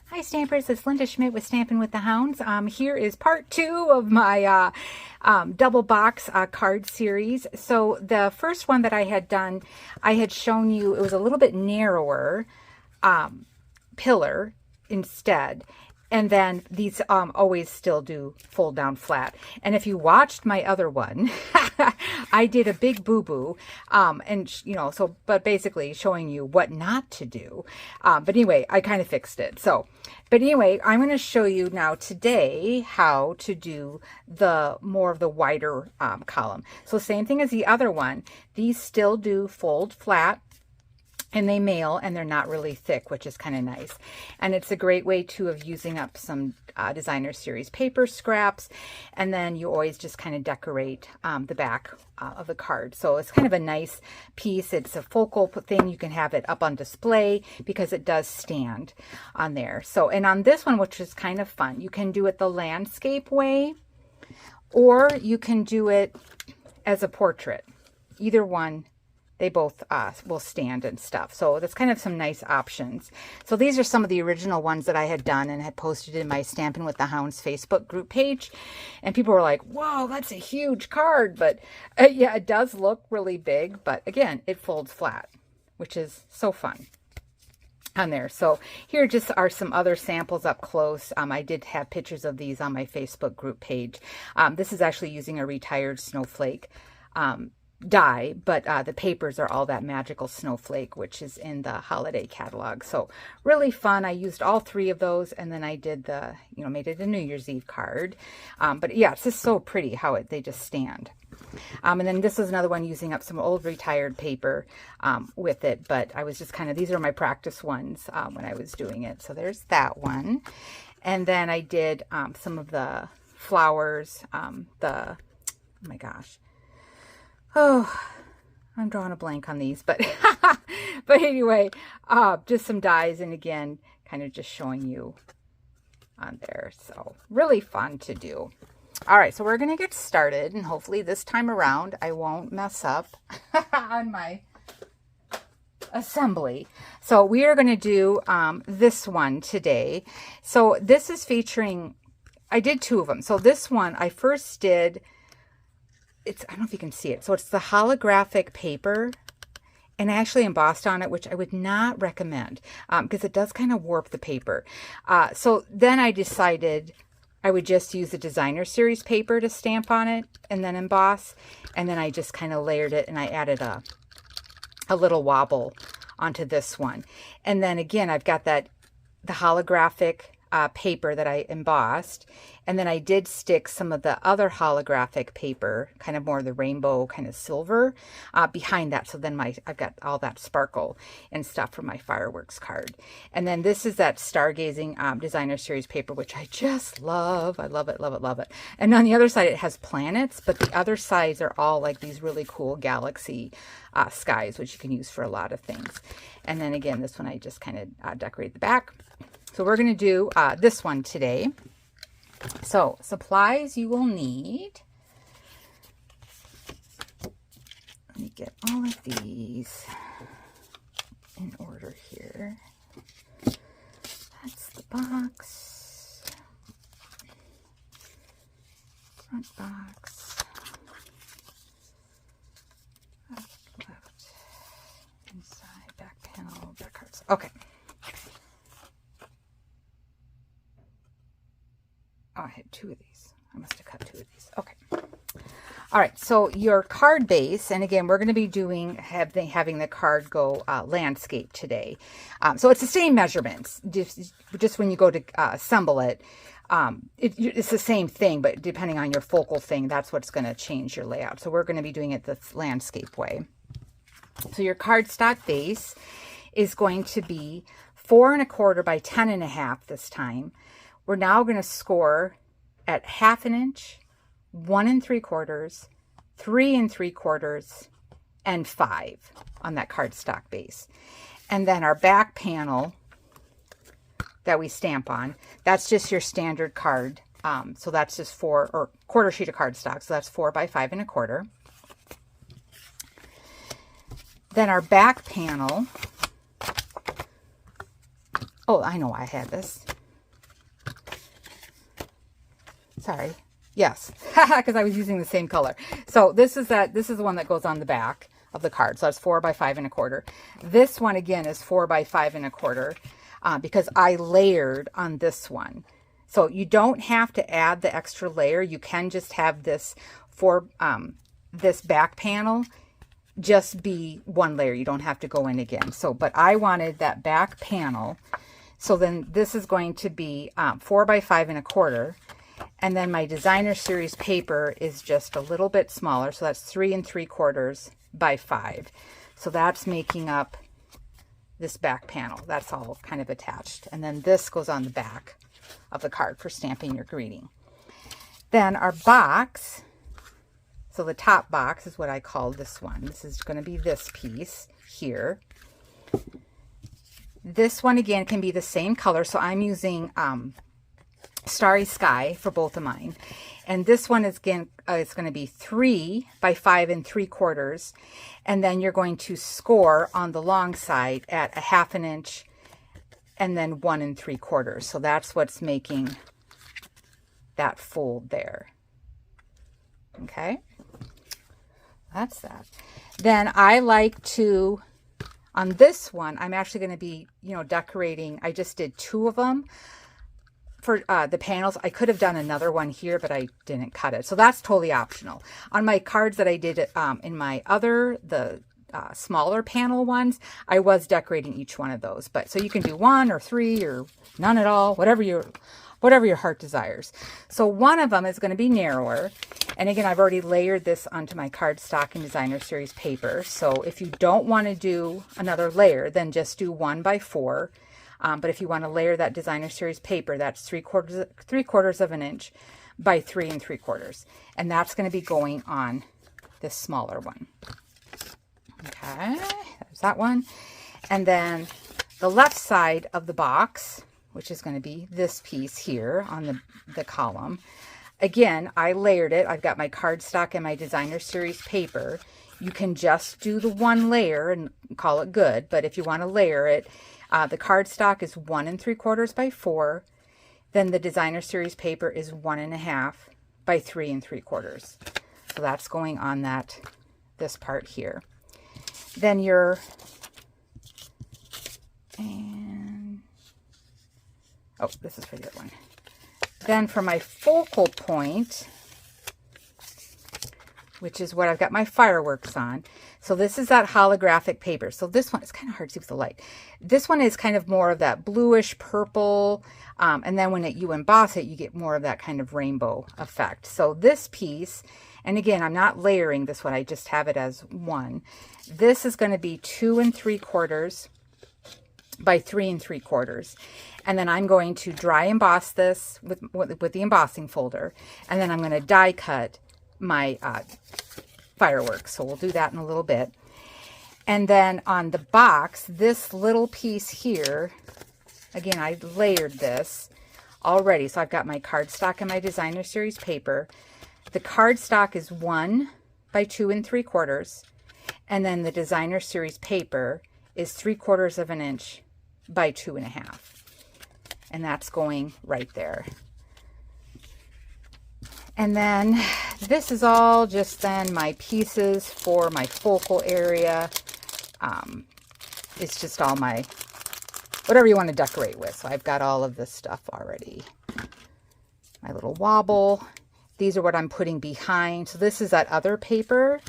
Hi Stampers, it's Linda Schmidt with Stampin' with the Hounds. Here is part 2 of my double box card series. So the first one that I had done, I had shown you, it was a little bit narrower pillar instead. And then these always still do fold down flat. And if you watched my other one, I did a big boo-boo. And, you know, so, but basically showing you what not to do. But anyway, I kind of fixed it. So, but anyway, I'm going to show you now today how to do the more of the wider column. So same thing as the other one. These still do fold flat. And they mail, and they're not really thick, which is kind of nice. And it's a great way, too, of using up some designer series paper scraps. And then you always just kind of decorate the back of the card. So it's kind of a nice piece. It's a focal thing. You can have it up on display because it does stand on there. So, and on this one, which is kind of fun, you can do it the landscape way, or you can do it as a portrait. Either one. They both will stand and stuff. So that's kind of some nice options. So these are some of the original ones that I had done and had posted in my Stampin' with the Hounds Facebook group page. And people were like, whoa, that's a huge card. But yeah, it does look really big. But again, it folds flat, which is so fun on there. So here just are some other samples up close. I did have pictures of these on my Facebook group page. This is actually using a retired snowflake die, but the papers are all that magical snowflake, which is in the holiday catalog. So really fun. I used all 3 of those, and then I did the, you know, made it a New Year's Eve card. But yeah, it's just so pretty how they just stand. And then this was another one using up some old retired paper with it, but I was just kind of, these are my practice ones when I was doing it. So there's that one. And then I did some of the flowers, oh my gosh. Oh, I'm drawing a blank on these, but but anyway, just some dies, and again, kind of just showing you on there. So really fun to do. All right, so we're going to get started, and hopefully this time around I won't mess up on my assembly. So we are going to do this one today. So this is featuring, I did 2 of them. So this one I first did, I don't know if you can see it. So it's the holographic paper, and I actually embossed on it, which I would not recommend because it does kind of warp the paper. So then I decided I would just use the designer series paper to stamp on it and then emboss. And then I just kind of layered it, and I added a little wobble onto this one. And then again, I've got the holographic paper that I embossed, and then I did stick some of the other holographic paper, kind of more the rainbow kind of silver, behind that. So then I've got all that sparkle and stuff from my fireworks card. And then this is that stargazing designer series paper, which I just love. I love it, love it, love it. And on the other side, it has planets, but the other sides are all like these really cool galaxy skies, which you can use for a lot of things. And then again, this one I just kind of decorate the back. So we're going to do this one today. So supplies you will need. Let me get all of these in order here. That's the box. Front box. Left. Inside. Back panel. Back cards. Okay. Oh, I had 2 of these. I must have cut 2 of these. Okay. All right. So your card base, and again, we're going to be doing having the card go landscape today. So it's the same measurements. Just when you go to assemble it, it's the same thing, but depending on your focal thing, that's what's going to change your layout. So we're going to be doing it the landscape way. So your cardstock base is going to be 4 1/4 by 10 1/2 this time. We're now going to score at 1/2 inch, 1 3/4, 3 3/4, and 5 on that cardstock base. And then our back panel that we stamp on, that's just your standard card. So that's just 4 or 1/4 sheet of cardstock. So that's 4 by 5 1/4. Then our back panel, oh, I know I had this. sorry. Yes, because I was using the same color. So this is the one that goes on the back of the card. So that's 4 by 5 1/4. This one again is 4 by 5 1/4 because I layered on this one. So you don't have to add the extra layer. You can just have this this back panel just be one layer. You don't have to go in again. So, but I wanted that back panel. So then this is going to be 4 by 5 1/4. And then my designer series paper is just a little bit smaller. So that's 3 3/4 by 5. So that's making up this back panel. That's all kind of attached. And then this goes on the back of the card for stamping your greeting. Then our box. So the top box is what I call this one. This is going to be this piece here. This one again can be the same color. So I'm using Starry Sky for both of mine. And this one is again, it's going to be 3 by 5 3/4. And then you're going to score on the long side at 1/2 inch and then 1 3/4. So that's what's making that fold there. Okay. That's that. Then I like to, on this one, I'm actually going to be, decorating. I just did 2 of them for the panels. I could have done another one here, but I didn't cut it. So that's totally optional. On my cards that I did in my the smaller panel ones, I was decorating each one of those. But so you can do 1 or 3 or none at all, whatever your heart desires. So one of them is going to be narrower. And again, I've already layered this onto my cardstock and designer series paper. So if you don't want to do another layer, then just do 1 by 4. But if you want to layer that designer series paper, that's 3/4 of an inch by 3 3/4. And that's going to be going on this smaller one. Okay, there's that one. And then the left side of the box, which is going to be this piece here on the column. Again, I layered it. I've got my cardstock and my designer series paper. You can just do the 1 layer and call it good. But if you want to layer it, the cardstock is 1 3/4 by 4. Then the designer series paper is 1 1/2 by 3 3/4. So that's going on this part here. Then this is for the other one. Then for my focal point, which is what I've got my fireworks on. So this is that holographic paper. So this one, it's kind of hard to see with the light. This one is kind of more of that bluish purple. And then when you emboss it, you get more of that kind of rainbow effect. So this piece, and again, I'm not layering this one. I just have it as 1. This is going to be 2 3/4 by 3 3/4. And then I'm going to dry emboss this with the embossing folder. And then I'm going to die cut my fireworks. So we'll do that in a little bit. And then on the box, this little piece here, again, I layered this already. So I've got my cardstock and my designer series paper. The cardstock is 1 by 2 3/4. And then the designer series paper is 3/4 of an inch by 2 1/2. And that's going right there. And then this is all just then my pieces for my focal area. It's just all my, whatever you want to decorate with. So I've got all of this stuff already. My little wobble. These are what I'm putting behind. So this is that other paper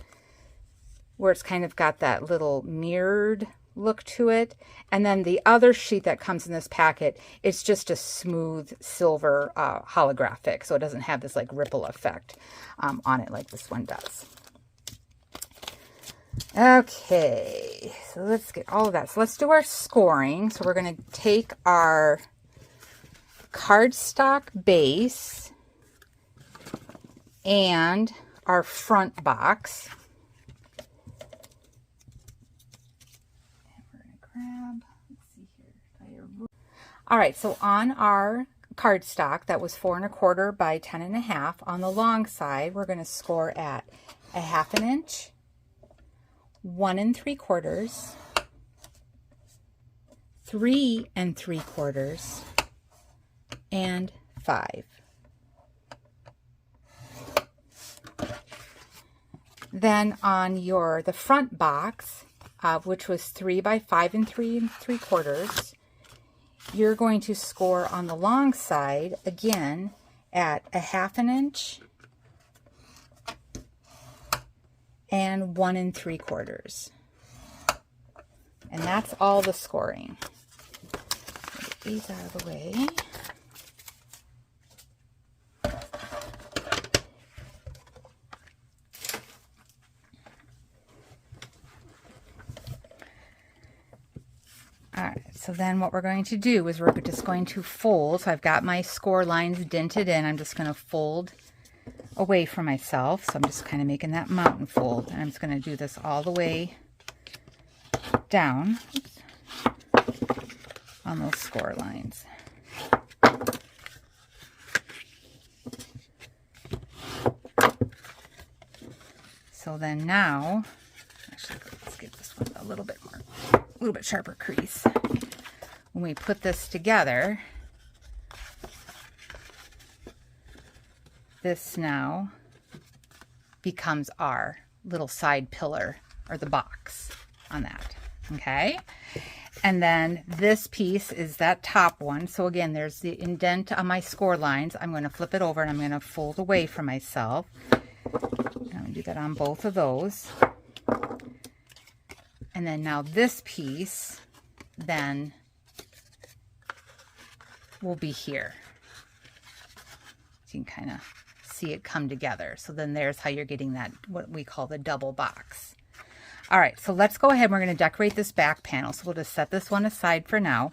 where it's kind of got that little mirrored look to it. And then the other sheet that comes in this packet, it's just a smooth silver holographic. So it doesn't have this like ripple effect on it like this one does. Okay, so let's get all of that. So let's do our scoring. So we're going to take our cardstock base and our front box. All right, so on our cardstock, that was 4 1/4 by 10 1/2. On the long side, we're going to score at 1/2 inch, 1 3/4, 3 3/4, and 5. Then on the front box, which was 3 by 5 and 3/4, you're going to score on the long side again at 1/2 inch and 1 3/4. And that's all the scoring. Get these out of the way. Alright, so then what we're going to do is we're just going to fold. So I've got my score lines dented in. I'm just going to fold away from myself. So I'm just kind of making that mountain fold. And I'm just going to do this all the way down on those score lines. So then now, actually let's get this one a little bit sharper crease. When we put this together, this now becomes our little side pillar, or the box on that. Okay, and then this piece is that top one. So again, there's the indent on my score lines. I'm going to flip it over and I'm going to fold away from myself. I'm going to do that on both of those. And then now this piece then will be here. So you can kind of see it come together. So then there's how you're getting that, what we call the double box. All right, so let's go ahead. We're going to decorate this back panel. So we'll just set this one aside for now.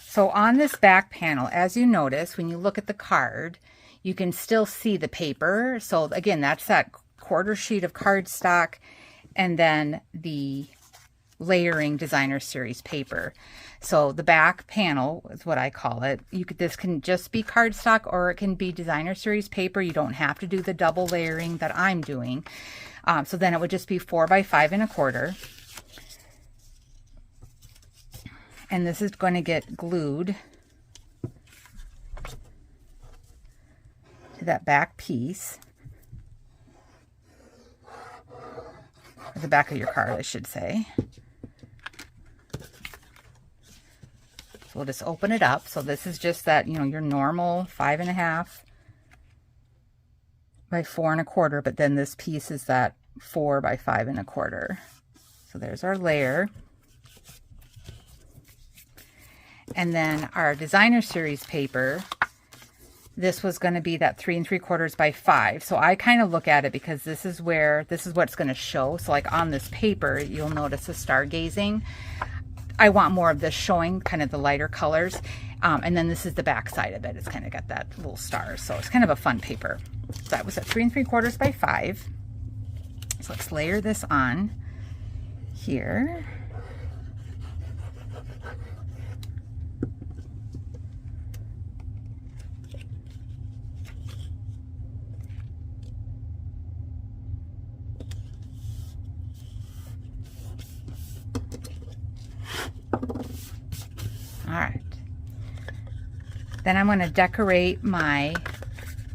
So on this back panel, as you notice, when you look at the card, you can still see the paper. So again, that's that 1/4 sheet of cardstock, and then the layering designer series paper. So the back panel is what I call it. This can just be cardstock or it can be designer series paper. You don't have to do the double layering that I'm doing. So then it would just be 4 by 5 1/4. And this is going to get glued to that back piece. Or the back of your card, I should say. So we'll just open it up. So this is just that, your normal 5 1/2 by 4 1/4, but then this piece is that 4 by 5 1/4. So there's our layer. And then our designer series paper, this was going to be that 3 3/4 by 5. So I kind of look at it because this is what's going to show. So like on this paper, you'll notice the stargazing. I want more of this showing, kind of the lighter colors. And then this is the back side of it. It's kind of got that little stars. So it's kind of a fun paper. So that was at 3 3/4 by 5. So let's layer this on here. All right. Then I'm going to decorate my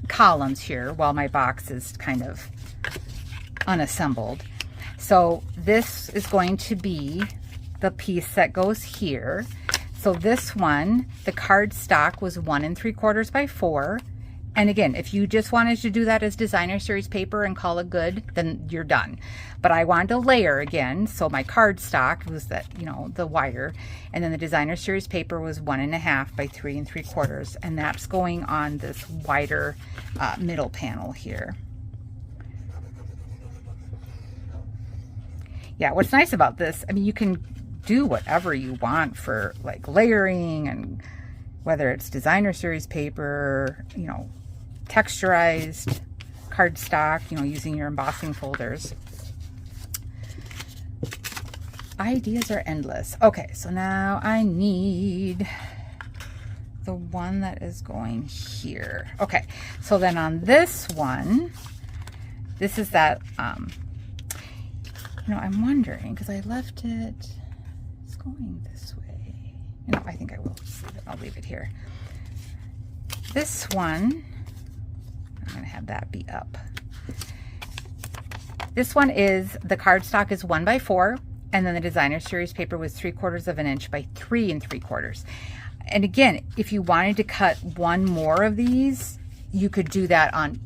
columns here while my box is kind of unassembled. So this is going to be the piece that goes here. So this one, the cardstock was 1 3/4 by 4. And again, if you just wanted to do that as designer series paper and call it good, then you're done. But I wanted to layer again. So my cardstock was that, the wider, and then the designer series paper was 1 1/2 by 3 3/4. And that's going on this wider middle panel here. Yeah, what's nice about this, you can do whatever you want for like layering, and whether it's designer series paper, texturized cardstock, using your embossing folders. Ideas are endless. Okay, so now I need the one that is going here. Okay, so then on this one, this is that, I'm wondering, because I left it, it's going this way. I think I will. I'll leave it here. This one, I'm going to have that be up. This one is, the cardstock is 1x4, and then the designer series paper was 3/4 of an inch by 3 3/4. And again, if you wanted to cut one more of these, you could do that on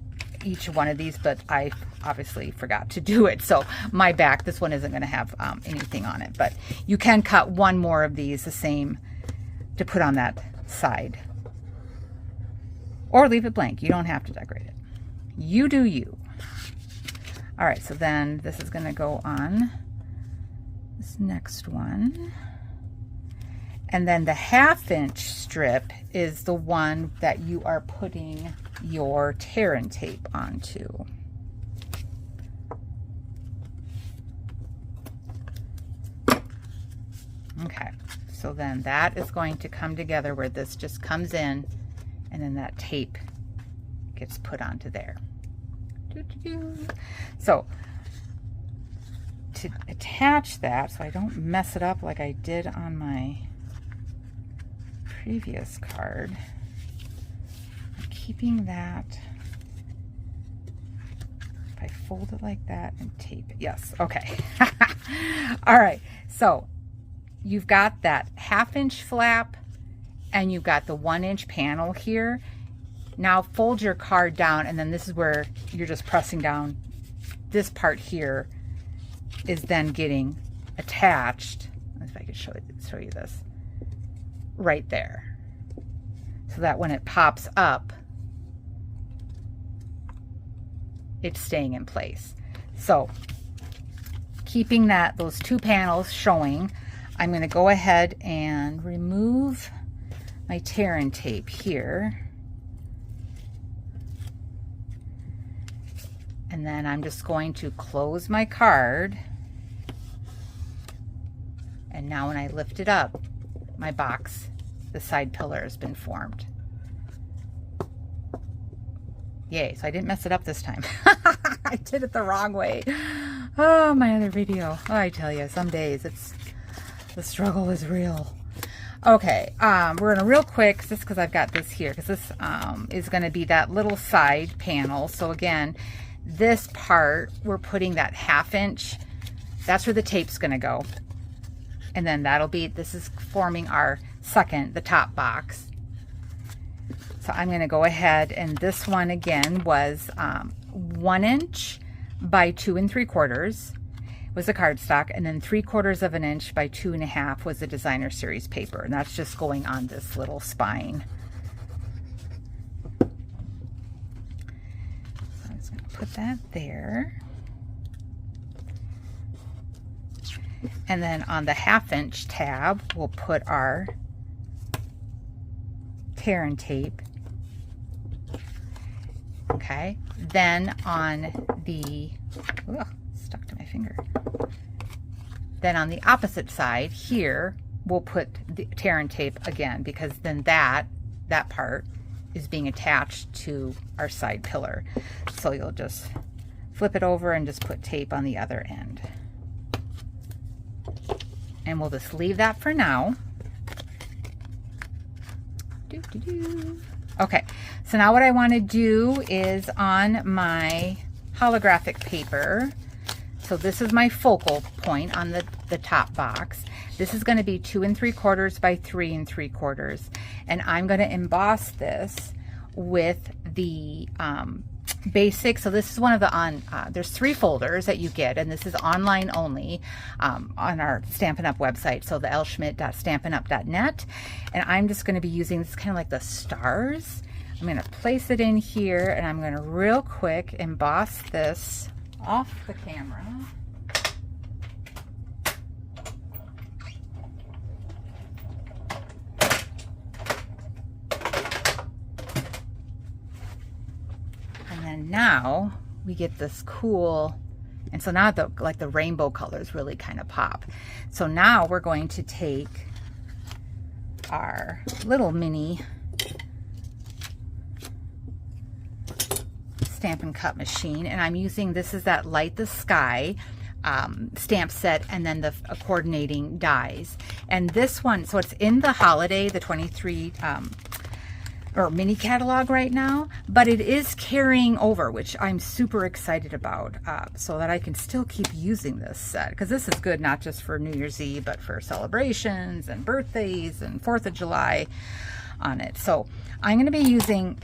each one of these, but I obviously forgot to do it. So my back, this one isn't going to have anything on it, but you can cut one more of these the same to put on that side. Or leave it blank. You don't have to decorate it. You do you. All right, so then this is going to go on this next one. And then the 1/2 inch strip is the one that you are putting your tear and tape onto. Okay, so then that is going to come together where this just comes in, and then that tape gets put onto there. So to attach that, so I don't mess it up like I did on my previous card, I'm keeping that, if I fold it like that and tape it, yes, okay. All right, so you've got that 1/2 inch flap and you've got the 1 inch panel here. Now fold your card down, and then this is where you're just pressing down. This part here is then getting attached. If I could show you this right there, so that when it pops up, it's staying in place. So keeping those two panels showing, I'm going to go ahead and remove my tear and tape here. And then I'm just going to close my card. And now when I lift it up, my box, the side pillar has been formed. Yay, so I didn't mess it up this time. I did it the wrong way. Oh, my other video. Oh, I tell you, some days the struggle is real. Okay, we're gonna real quick, just because I've got this here, because this is gonna be that little side panel. So again, this part, we're putting that 1/2 inch, that's where the tape's gonna go. And then that'll be, this is forming our second, the top box. So I'm gonna go ahead, and this one again was 1 inch by 2 3/4 was the cardstock, and then 3/4 of an inch by 2 1/2 was the designer series paper. And that's just going on this little spine. Put that there. And then on the 1/2 inch tab, we'll put our tear and tape. Okay. Then on the, stuck to my finger. Then on the opposite side here, we'll put the tear and tape again, because then that part is being attached to our side pillar. So you'll just flip it over and just put tape on the other end. And we'll just leave that for now. Okay, so now what I want to do is on my holographic paper, so this is my focal point on the top box. This is going to be 2 3/4 by 3 3/4, and I'm going to emboss this with the basic. So this is one of the there's 3 folders that you get, and this is online only on our Stampin' Up website, so the lschmidt.stampinup.net. And I'm just going to be using this kind of like the stars. I'm going to place it in here, and I'm going to real quick emboss this off the camera. And now we get this cool, and so now the rainbow colors really kind of pop. So now we're going to take our little mini Stampin' Cut machine, and I'm using, this is that Light the Sky stamp set, and then the coordinating dies. And this one, so it's in the holiday, the 23 or mini catalog right now, but it is carrying over, which I'm super excited about, so that I can still keep using this set, because this is good not just for New Year's Eve, but for celebrations and birthdays and 4th of July on it. So I'm going to be using,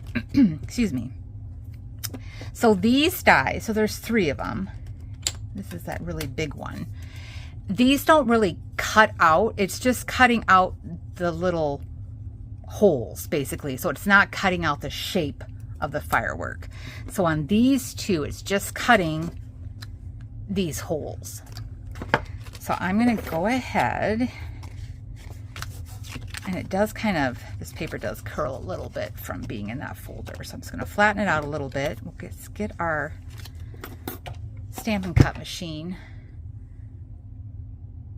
excuse me. So these dies, so there's 3 of them. This is that really big one. These don't really cut out. It's just cutting out the little holes, basically. So it's not cutting out the shape of the firework. So on these 2, it's just cutting these holes. So I'm going to go ahead, and it does kind of, this paper does curl a little bit from being in that folder. So I'm just going to flatten it out a little bit. We'll get our Stampin' Cut machine.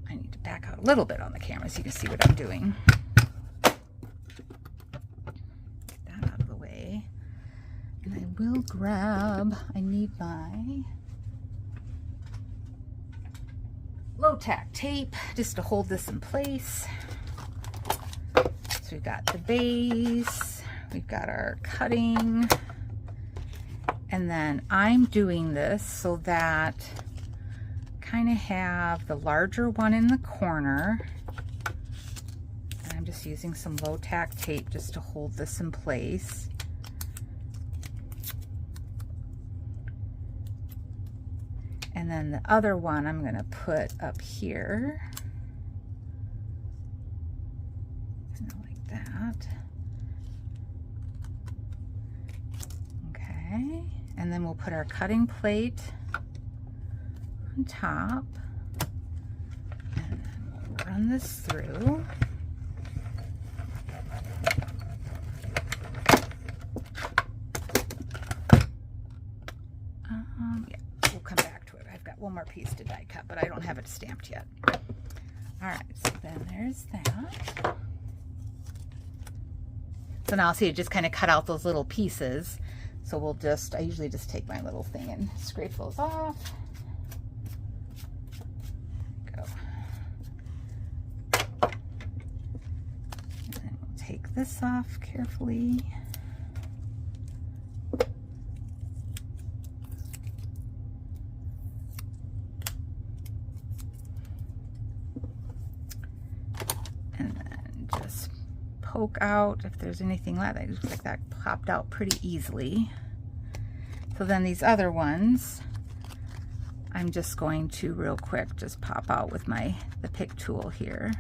I need to back out a little bit on the camera so you can see what I'm doing. Get that out of the way. And I will grab, I need my low-tack tape just to hold this in place. So we've got the base, we've got our cutting, and then I'm doing this so that kind of have the larger one in the corner, and I'm just using some low tack tape just to hold this in place. And then the other one I'm going to put up here, like that. Okay, and then we'll put our cutting plate on top, and then we'll run this through. Yeah, we'll come back to it. I've got one more piece to die cut, but I don't have it stamped yet. All right, so then there's that. So now see, it just kind of cut out those little pieces. So we'll just, I usually just take my little thing and scrape those off. Take this off carefully. And then just poke out if there's anything left. I just like that popped out pretty easily. So then these other ones, I'm just going to real quick just pop out with the pick tool here.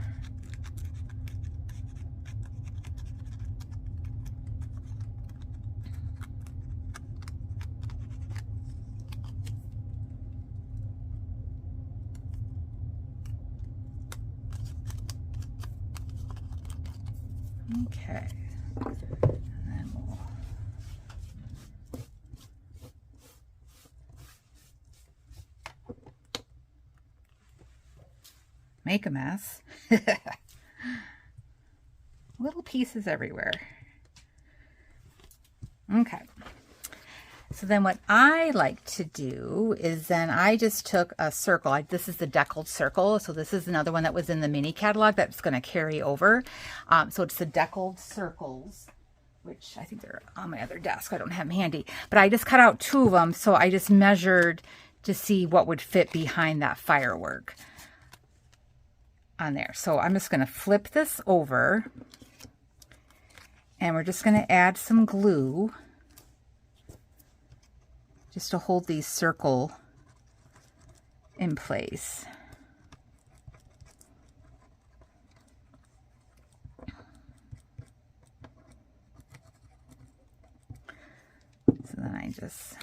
Okay, and then we'll make a mess. Little pieces everywhere. Okay. So then what I like to do is then I just took a circle. This is the deckled circle. So this is another one that was in the mini catalog that's going to carry over. So it's the deckled circles, which I think they're on my other desk. I don't have them handy. But I just cut out 2 of them. So I just measured to see what would fit behind that firework on there. So I'm just going to flip this over. And we're just going to add some glue just to hold these circle in place. So then I just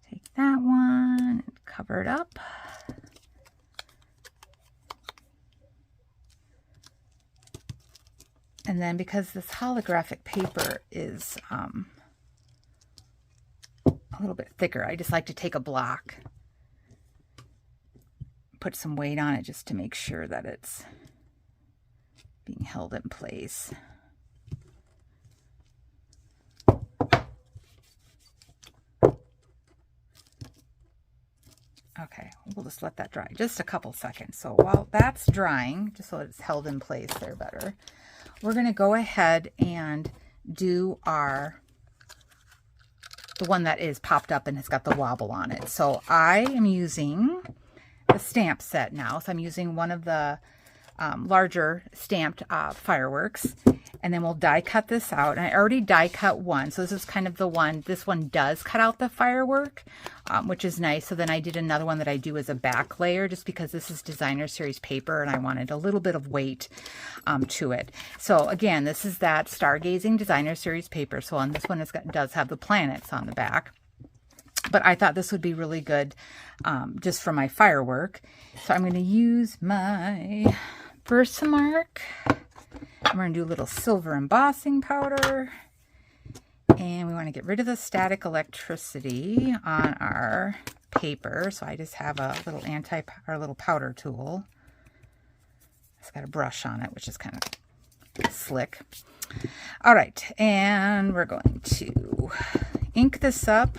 take that one and cover it up. And then because this holographic paper is a little bit thicker, I just like to take a block, put some weight on it just to make sure that it's being held in place. Okay, we'll just let that dry just a couple seconds. So while that's drying, just so it's held in place there better, we're going to go ahead and do are the one that is popped up and has got the wobble on it. So I am using the stamp set now. So I'm using one of the larger stamped fireworks, and then we'll die cut this out. And I already die cut one, so this is kind of the one. This one does cut out the firework, which is nice. So then I did another one that I do as a back layer, just because this is designer series paper and I wanted a little bit of weight to it. So again, this is that stargazing designer series paper. So on this one, it does have the planets on the back. But I thought this would be really good just for my firework. So I'm going to use my Versamark. I'm going to do a little silver embossing powder. And we want to get rid of the static electricity on our paper. So I just have a little little powder tool. It's got a brush on it, which is kind of slick. All right, and we're going to ink this up.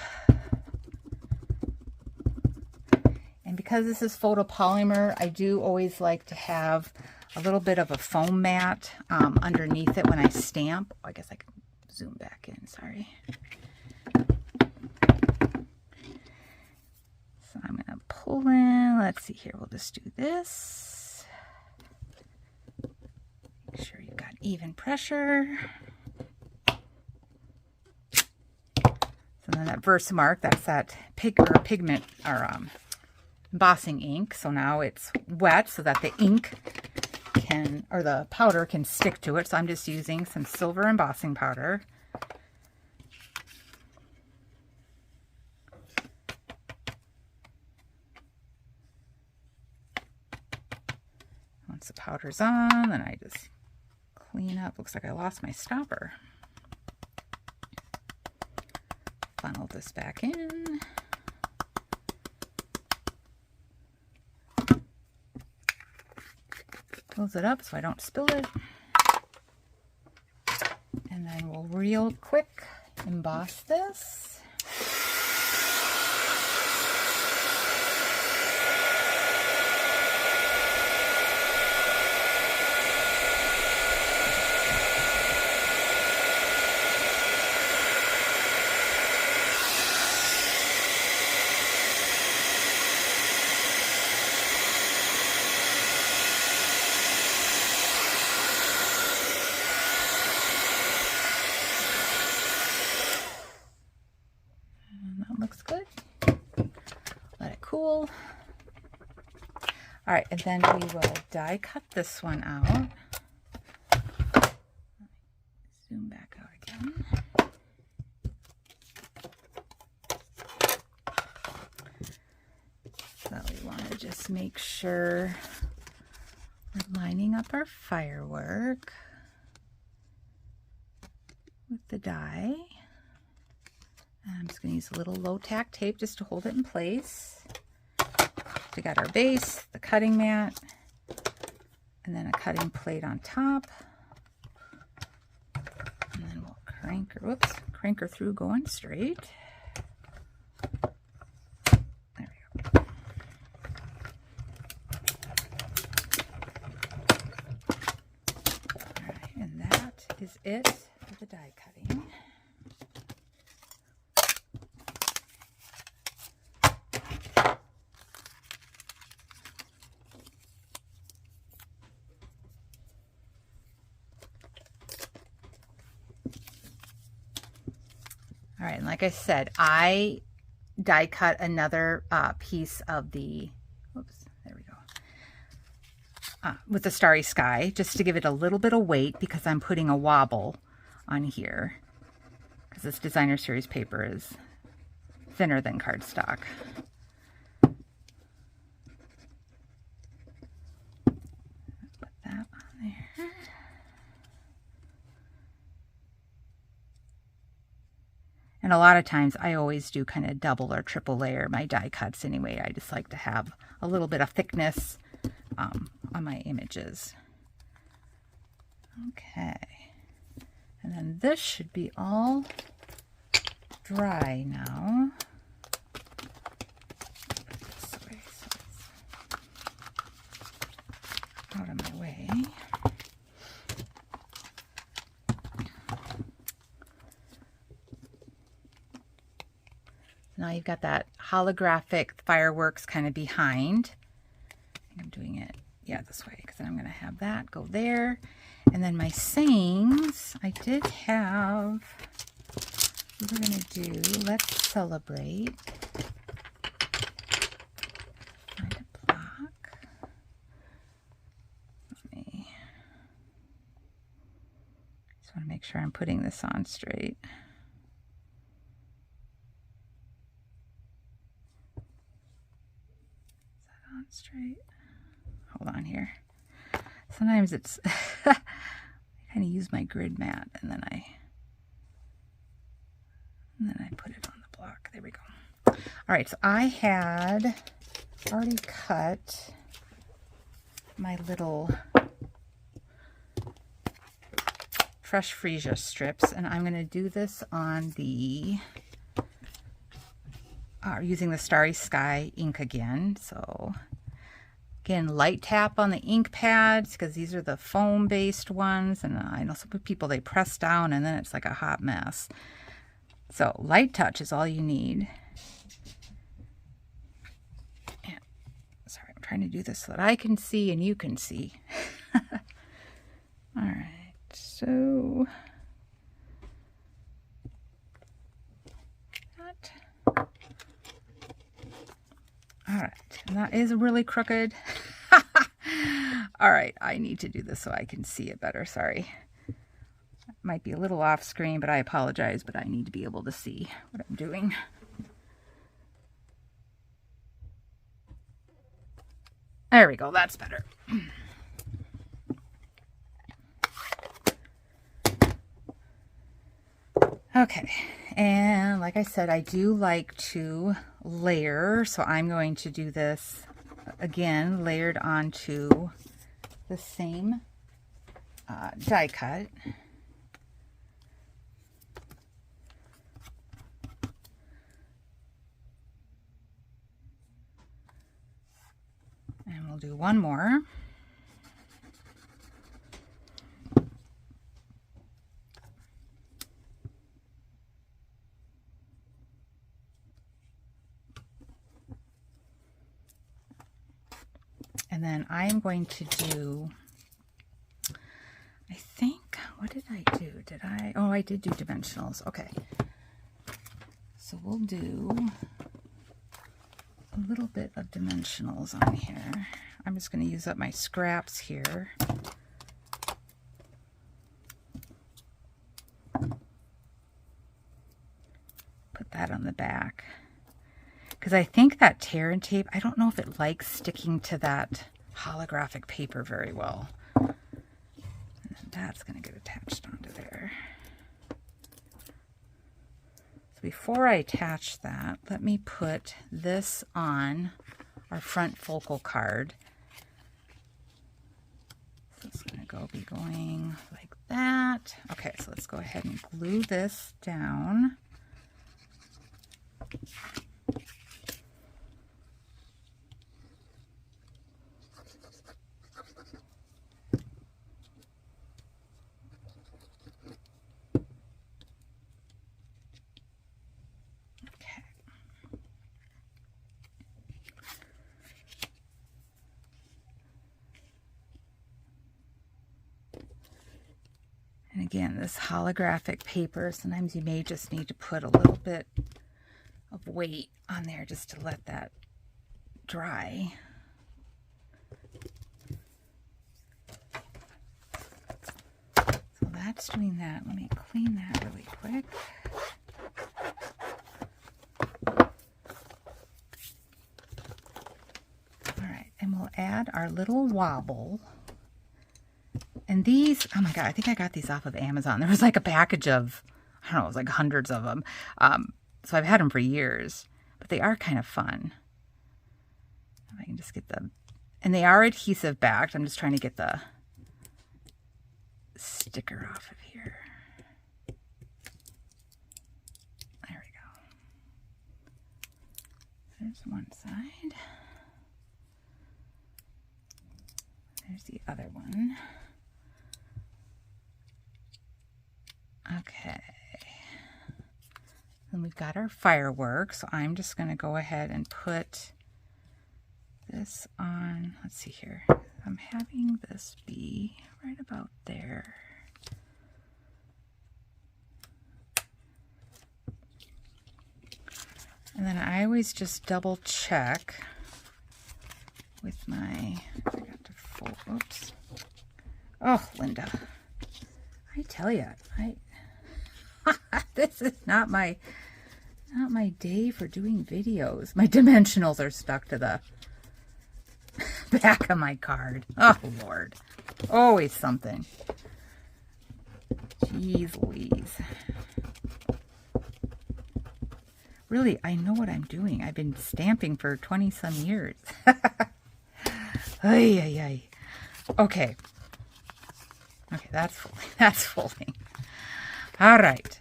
And because this is photopolymer, I do always like to have a little bit of a foam mat underneath it when I stamp. Oh, I guess I can zoom back in, sorry. So I'm going to pull in, let's see here, we'll just do this. Make sure you've got even pressure. So then that Versamark, that's that pigment or embossing ink. So now it's wet so that the ink can, or the powder can stick to it. So I'm just using some silver embossing powder. Once the powder's on, then I just clean up. Looks like I lost my stopper. Funnel this back in. Close it up so I don't spill it. And then we'll real quick emboss this. Looks good. Let it cool. All right, and then we will die cut this one out. Zoom back out again. So we want to just make sure we're lining up our firework with the die. I'm just going to use a little low tack tape just to hold it in place. We got our base, the cutting mat, and then a cutting plate on top. And then we'll crank her through going straight. There we go. All right, and that is it for the die cutting. All right, and like I said, I die cut another piece of the, whoops, there we go, with the Starry Sky, just to give it a little bit of weight because I'm putting a wobble on here because this designer series paper is thinner than cardstock. Put that on there. And a lot of times I always do kind of double or triple layer my die cuts anyway. I just like to have a little bit of thickness on my images. Okay. And then this should be all dry now. This way so it's out of my way. now you've got that holographic fireworks kind of behind. I think I'm doing it, yeah, this way, because then I'm going to have that go there. And then my sayings, I did have, we were going to do, let's celebrate. Find a block. Let me, just want to make sure I'm putting this on straight. Is that on straight? Hold on here. Sometimes it's, I kind of use my grid mat and then I put it on the block. There we go. All right, so I had already cut my little fresh freesia strips, and I'm going to do this on the, using the Starry Sky ink again. So again, light tap on the ink pads because these are the foam based ones, and I know some people, they press down and then it's like a hot mess. So light touch is all you need. And, sorry, I'm trying to do this so that I can see and you can see. All right, so that. All right, and that is really crooked. All right, I need to do this so I can see it better. Sorry. Might be a little off screen, but I apologize, but I need to be able to see what I'm doing. There we go, that's better. Okay, and like I said, I do like to layer, so I'm going to do this again, layered onto the same die cut. And we'll do one more. And then I am going to do, I think, what did I do? Did I, oh, I did do dimensionals. Okay. So we'll do a little bit of dimensionals on here. I'm just going to use up my scraps here. Put that on the back. Because I think that tear and tape, I don't know if it likes sticking to that holographic paper very well. And then that's going to get attached onto there. So before I attach that, let me put this on our front focal card. So it's going to be going like that. Okay, so let's go ahead and glue this down. And again, this holographic paper, sometimes you may just need to put a little bit of weight on there just to let that dry. So that's doing that. Let me clean that really quick. All right, and we'll add our little wobble. And these, oh my God, I think I got these off of Amazon. There was like a package of, I don't know, it was like hundreds of them. So I've had them for years, but they are kind of fun. If I can just get them, and they are adhesive backed. I'm just trying to get the sticker off of here. There we go. There's one side. There's the other one. Okay, Then we've got our fireworks. So I'm just going to go ahead and put this on. Let's see here. I'm having this be right about there. And then I always just double check with my, I got to fold, oops. Oh, Linda, I tell you, this is not my day for doing videos. My dimensionals are stuck to the back of my card. Oh, Lord. Always something. Jeez Louise. Really, I know what I'm doing. I've been stamping for 20 some years. Ay, ay, ay. Okay. Okay, that's folding. That's folding. All right.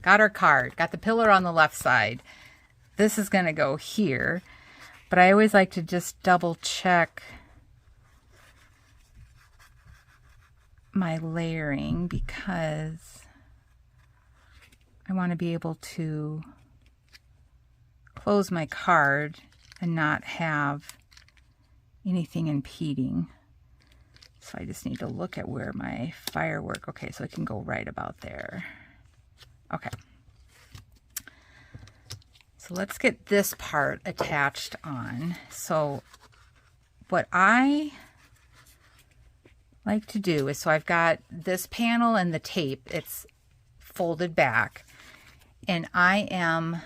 Got our card. Got the pillar on the left side. This is going to go here. But I always like to just double check my layering because I want to be able to close my card and not have anything impeding. So I just need to look at where my firework, okay, so it can go right about there. Okay. So let's get this part attached on. So what I like to do is, so I've got this panel and the tape, it's folded back, and I am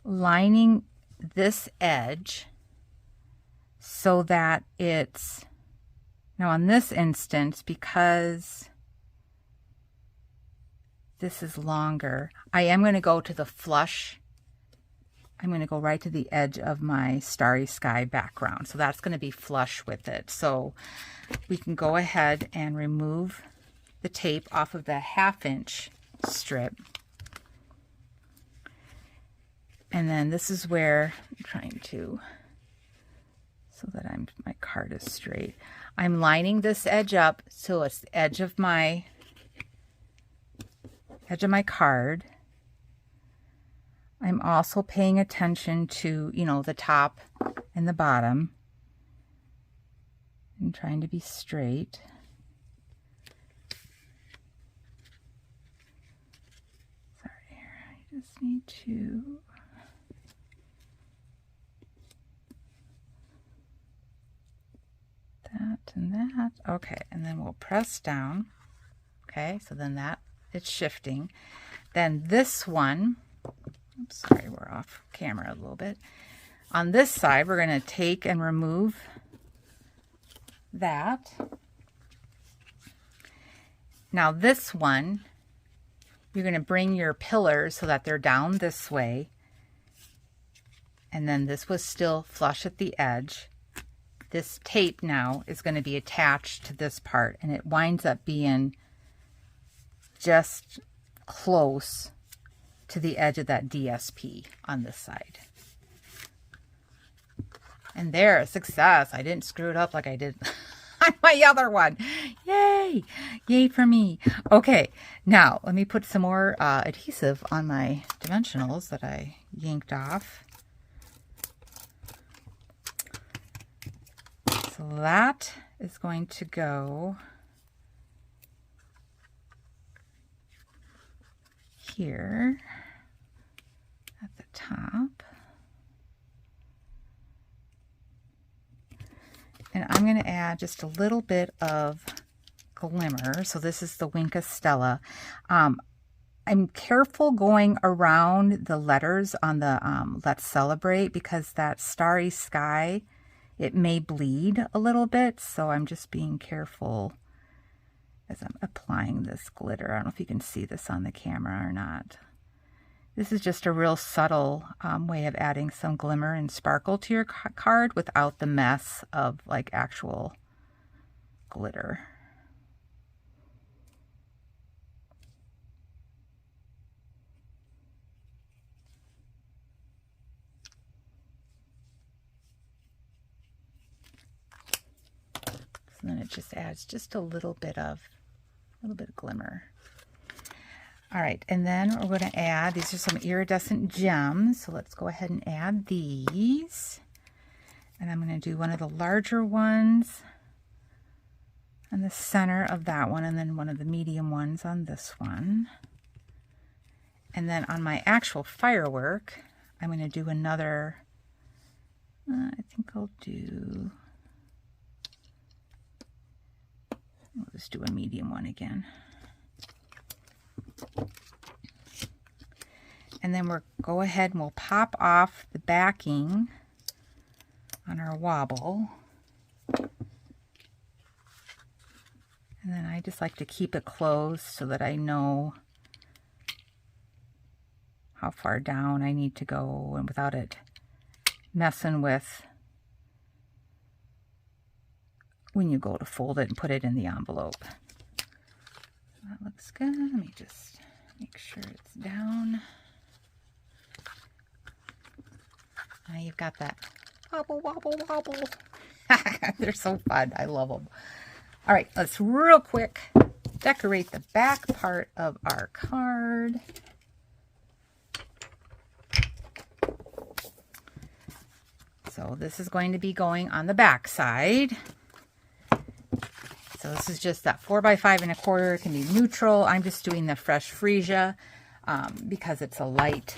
lining this edge so that it's, now on this instance, because this is longer, I am going to go to the flush. I'm going to go right to the edge of my starry sky background. So that's going to be flush with it. So we can go ahead and remove the tape off of the 1/2 inch strip. And then this is where I'm trying to, so that my card is straight. I'm lining this edge up so it's the edge of my card. I'm also paying attention to, you know, the top and the bottom and trying to be straight. Sorry, I just need to, that and that. Okay, and then we'll press down. Okay, so then that, it's shifting. Then this one, oops, sorry, we're off camera a little bit. On this side, we're going to take and remove that. Now this one, you're going to bring your pillars so that they're down this way. And then this was still flush at the edge. This tape now is going to be attached to this part, and it winds up being just close to the edge of that DSP on this side. And there, success. I didn't screw it up like I did on my other one. Yay! Yay for me. Okay, now let me put some more adhesive on my dimensionals that I yanked off. So that is going to go here at the top. And I'm going to add just a little bit of glimmer. So this is the Winka Stella. I'm careful going around the letters on the Let's Celebrate, because that starry sky, it may bleed a little bit. So I'm just being careful as I'm applying this glitter. I don't know if you can see this on the camera or not. This is just a real subtle way of adding some glimmer and sparkle to your card without the mess of like actual glitter. So then it just adds just a little bit of glimmer. All right, and then we're going to add, these are some iridescent gems, so let's go ahead and add these. And I'm going to do one of the larger ones in the center of that one, and then one of the medium ones on this one. And then on my actual firework, I'm going to do another, I think I'll just do a medium one again. And then we'll go ahead and we'll pop off the backing on our wobble. And then I just like to keep it closed so that I know how far down I need to go and without it messing with when you go to fold it and put it in the envelope. That looks good. Let me just make sure it's down. Now you've got that wobble, wobble, wobble. They're so fun. I love them. All right, let's real quick decorate the back part of our card. So this is going to be going on the back side. So this is just that 4x5 1/4. It can be neutral. I'm just doing the fresh freesia because it's a light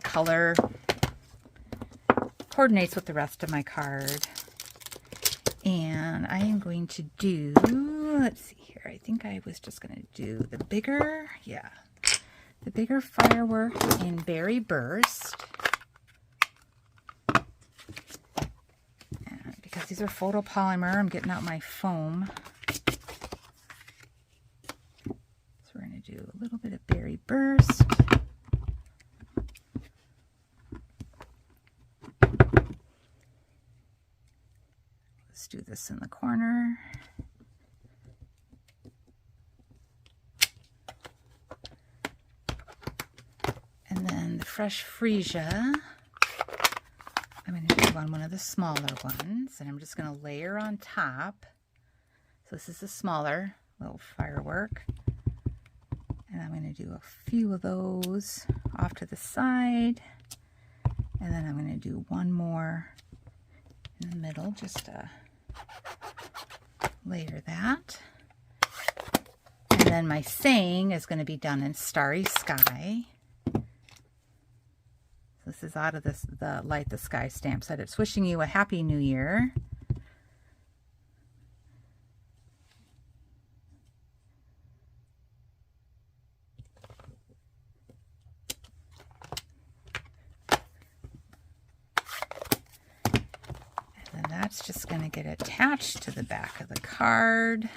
color. Coordinates with the rest of my card. And I am going to do, let's see here. I think I was just going to do the bigger, the bigger firework in Berry Burst. Because these are photopolymer, I'm getting out my foam. So we're going to do a little bit of Berry Burst. Let's do this in the corner. And then the fresh freesia, I'm going to do on one of the smaller ones, and I'm just going to layer on top. So this is a smaller little firework. And I'm going to do a few of those off to the side. And then I'm going to do one more in the middle, just to layer that. And then my saying is going to be done in Starry Sky. This is out of the Light the Sky stamp set. It's wishing you a Happy New Year. And then that's just going to get attached to the back of the card.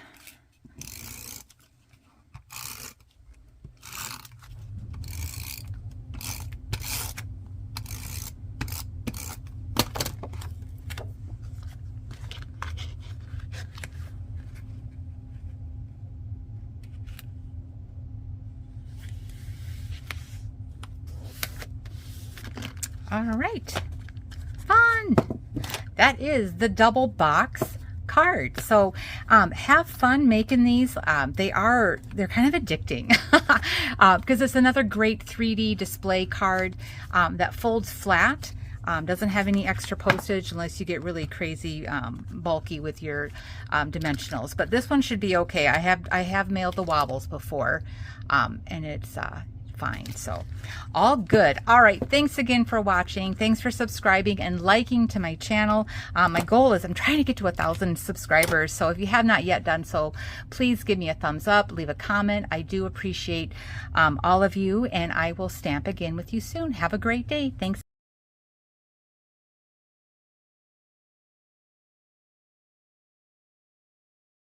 All right, fun. That is the double box card. So have fun making these. They're kind of addicting because it's another great 3D display card that folds flat. Doesn't have any extra postage unless you get really crazy bulky with your dimensionals. But this one should be okay. I have mailed the wobbles before, and it's fine. So all good. All right. Thanks again for watching. Thanks for subscribing and liking to my channel. My goal is I'm trying to get to 1,000 subscribers. So if you have not yet done so, please give me a thumbs up, leave a comment. I do appreciate all of you, and I will stamp again with you soon. Have a great day. Thanks.